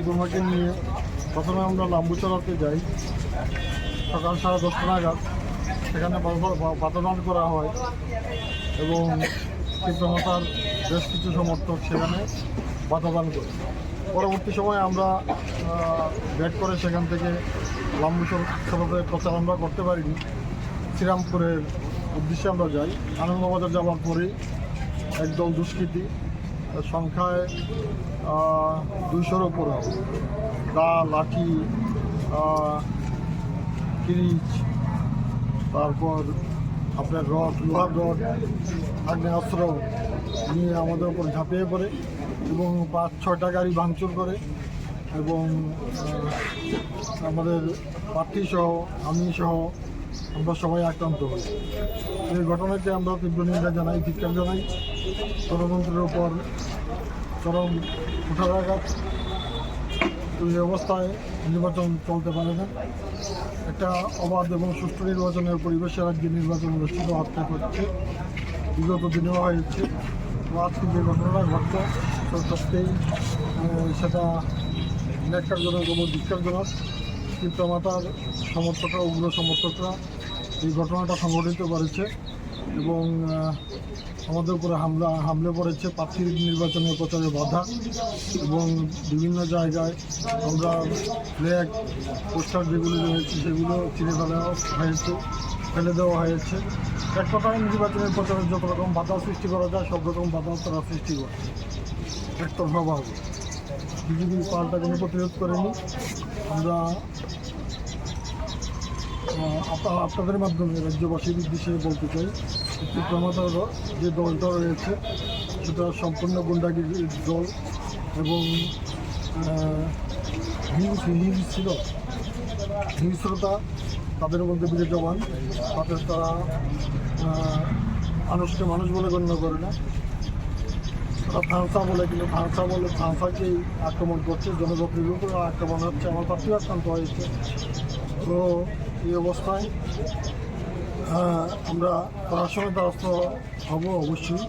দুমাকে নিয়ে প্রথমে আমরা লাম্বুচড়াতে যাই সকাল 10:30 নাগাদ। সেখানে বাতাদান করা হয় এবং চিত্রমাতার বেশ কিছু সমর্থক সেখানে বাতাদান করে। পরবর্তী সময় আমরা ব্যাক করে সেখান থেকে লাম্বুচড়াতে প্রচার আমরা করতে পারিনি। শ্রীরামপুরের উদ্দেশ্যে আমরা যাই। আনন্দবাজার যাওয়ার পরেই একদল দুষ্কৃতী সংখ্যায় 200-র উপরে দা, লাঠি, কিরিচ, তারপর আপনার রড, লোহার রড, আগ্নেয়াস্ত্র নিয়ে আমাদের উপর ঝাঁপিয়ে পড়ে এবং 5-6টা গাড়ি ভাঙচুর করে এবং আমাদের প্রার্থীসহ আমি সহ আমরা সবাই আক্রান্ত হই। এই ঘটনাকে আমরা তীব্র নিন্দা জানাই, ধিক্কার জানাই। গণতন্ত্রের উপর চরম কুঠারাঘাত। এই অবস্থায় নির্বাচন চলতে পারে না। একটা অবাধ এবং সুষ্ঠু নির্বাচনের পরিবেশে রাজ্যে নির্বাচন অনুষ্ঠিত হতে হচ্ছে, বিগত দিনেও হয়েছে। আজকে যে ঘটনাটা ঘটছে সত্যিই সেটা ন্যাক্কারজনক এবং ধিক্কারজনক। চিত্রমাতার সমর্থকরা, উগ্র সমর্থকরা এই ঘটনাটা সংঘটিত করেছে এবং আমাদের উপরে হামলে পড়েছে। প্রার্থী নির্বাচনের প্রচারে বাধা এবং বিভিন্ন জায়গায় আমরা ফ্ল্যাগ, পোস্টার যেগুলো রয়েছে সেগুলো ফেলে দেওয়া হয়েছে। এক কথায় নির্বাচনের প্রচারে যত রকম বাধা সৃষ্টি করা যায় সব রকম বাধা তারা সৃষ্টি করে একতরফাভাবে। বিজেপি পাল্টা কোনো প্রতিরোধ করেনি। আমরা আপনাদের মাধ্যমে রাজ্যবাসীর উদ্দেশ্যে বলতে চাই, চিত্রমাতার যে দলটা রয়েছে সেটা সম্পূর্ণ গুন্ডাগিরির দল এবং হিংস্রতা তাদের মধ্যে বিরাজমান। তাতে তারা মানুষকে মানুষ বলে গণ্য করে না। তারা ফাঁসা বলে, কিন্তু ফাঁসাকেই আক্রমণ করছে, জনজাতির উপরে আক্রমণ হচ্ছে। আমার প্রার্থীও আক্রান্ত হয়েছে। তো এই অবস্থায় আমরা প্রশাসনের দ্বারস্থ হব অবশ্যই।